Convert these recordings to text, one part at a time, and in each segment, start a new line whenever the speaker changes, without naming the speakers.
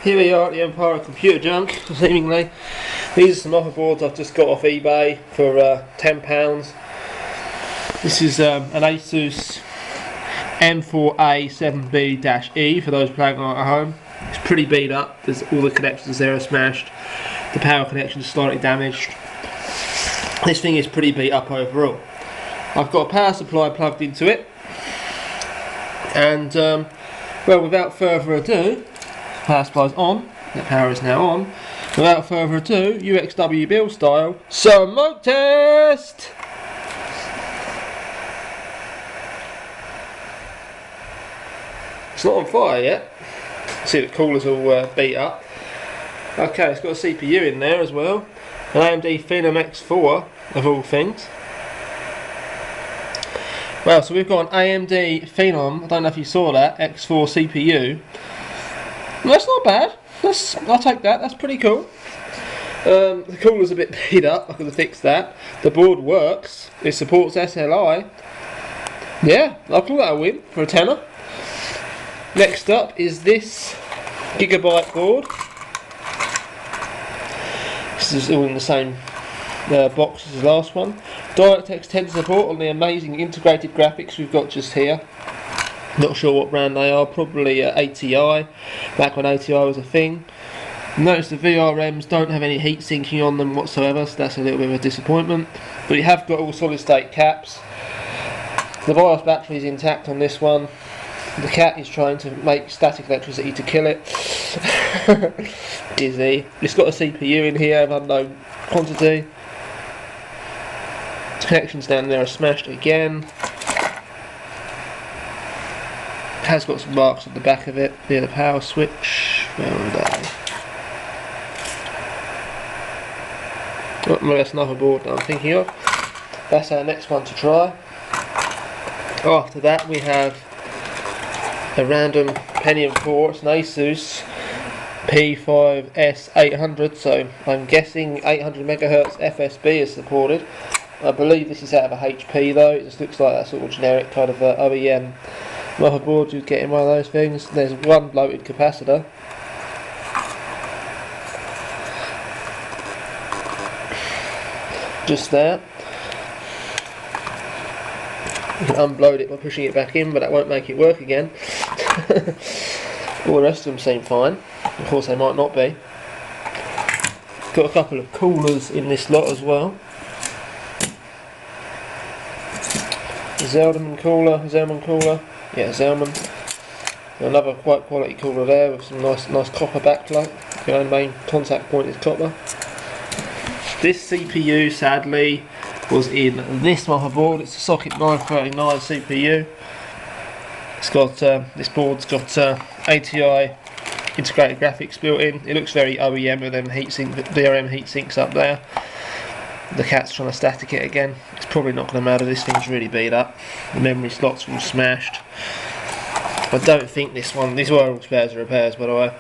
Here we are at the Empire of Computer Junk, seemingly. These are some motherboards I've just got off eBay for £10. This is an Asus M4A7B-E for those playing at home. It's pretty beat up. There's all the connections there are smashed. The power connection is slightly damaged. This thing is pretty beat up overall. I've got a power supply plugged into it, and well, without further ado, power supply's on. The power is now on. Without further ado, UXW build style smoke test. It's not on fire yet. See, the cooler's all beat up. Okay, it's got a CPU in there as well. An AMD Phenom X4 of all things. Well, so we've got an AMD Phenom, I don't know if you saw that, X4 CPU. That's not bad. I'll take that, that's pretty cool. The cooler's a bit beat up, I could have fixed that. The board works, it supports SLI. Yeah, I'll call that a win for a tenner. Next up is this Gigabyte board. This is all in the same box as the last one. DirectX 10 support on the amazing integrated graphics we've got just here. Not sure what brand they are, probably ATI, back when ATI was a thing. Notice the VRMs don't have any heat sinking on them whatsoever, so that's a little bit of a disappointment. But you have got all solid state caps. The BIOS battery is intact on this one. The cat is trying to make static electricity to kill it. Dizzy. It's got a CPU in here of unknown quantity. Connections down there are smashed again. It has got some marks on the back of it near the power switch. Where are they? Oh, well, that's another board that I'm thinking of. That's our next one to try. After that we have a random Pentium 4, it's an Asus P5S800, so I'm guessing 800 MHz FSB is supported. I believe this is out of a HP though, it just looks like that sort of generic kind of OEM motherboard you'd get in one of those things. There's one loaded capacitor. Just there. You can unload it by pushing it back in, but that won't make it work again. All the rest of them seem fine. Of course they might not be. Got a couple of coolers in this lot as well. Zelman cooler, yeah, Zelman. Another quite quality cooler there with some nice copper backplate. The main contact point is copper. This CPU sadly was in this motherboard. It's a Socket 939 CPU. It's got this board's got ATI integrated graphics built in. It looks very OEM with them VRM heat sinks up there. The cat's trying to static it again. It's probably not going to matter. This thing's really beat up. The memory slots are all smashed. I don't think this one. These were all spares and repairs, by the way.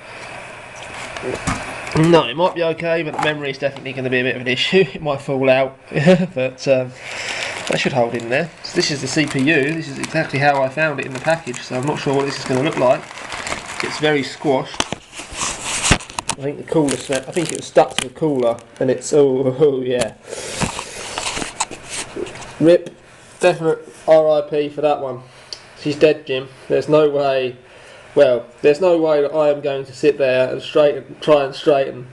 No, it might be okay, but the memory is definitely going to be a bit of an issue. It might fall out, but that should hold in there. So this is the CPU. This is exactly how I found it in the package, so I'm not sure what this is going to look like. It's very squashed. I think the cooler I think it was stuck to the cooler, and it's oh yeah. RIP, definite RIP for that one. She's dead, Jim. There's no way. Well, there's no way that I am going to sit there and try and straighten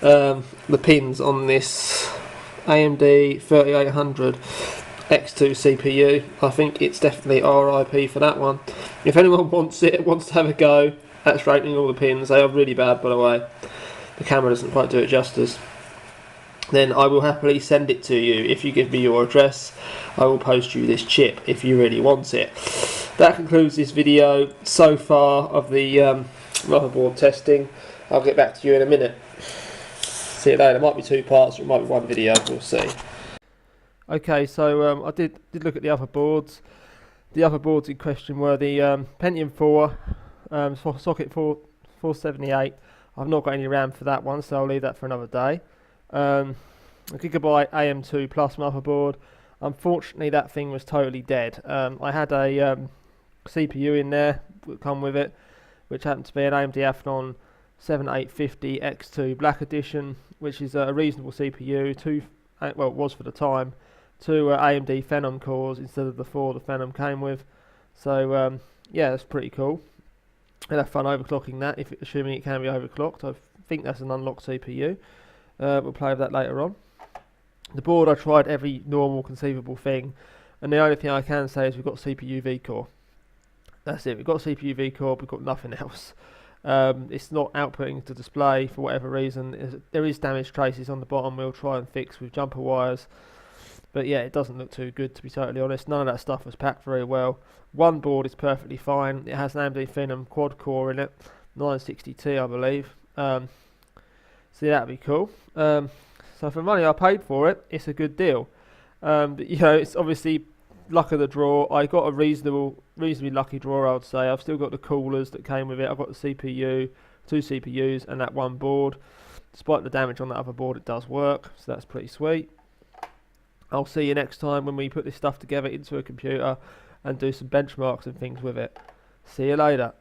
the pins on this AMD 3800 X2 CPU. I think it's definitely RIP for that one. If anyone wants to have a go at straightening all the pins, they are really bad, by the way. The camera doesn't quite do it justice. Then I will happily send it to you. If you give me your address, I will post you this chip if you really want it. That concludes this video so far of the motherboard testing. I'll get back to you in a minute. See you later. There might be two parts or it might be one video, we'll see. Okay, so I did look at the other boards. The other boards in question were the Pentium 4 Socket 478. I've not got any RAM for that one, so I'll leave that for another day. A Gigabyte AM2 Plus motherboard. Unfortunately, that thing was totally dead. I had a CPU in there that come with it, which happened to be an AMD Athlon 7850 X2 Black Edition, which is a reasonable CPU. Well, it was for the time. 2 AMD Phenom cores instead of the 4 the Phenom came with. So yeah, that's pretty cool. I'll have fun overclocking that, assuming it can be overclocked. I think that's an unlocked CPU. We'll play with that later on. The board, I tried every normal conceivable thing, and the only thing I can say is we've got CPU V-Core. That's it, we've got CPU V-Core, we've got nothing else. It's not outputting to display for whatever reason. There is damage traces on the bottom we'll try and fix with jumper wires. But yeah, it doesn't look too good, to be totally honest. None of that stuff was packed very well. One board is perfectly fine. It has an AMD Phenom quad core in it, 960T I believe. So that'd be cool. So for the money I paid for it, it's a good deal. But you know, it's obviously luck of the draw. I got a reasonably lucky draw, I would say. I've still got the coolers that came with it. I've got the CPU, 2 CPUs, and that one board. Despite the damage on that other board, it does work, so that's pretty sweet. I'll see you next time when we put this stuff together into a computer and do some benchmarks and things with it. See you later.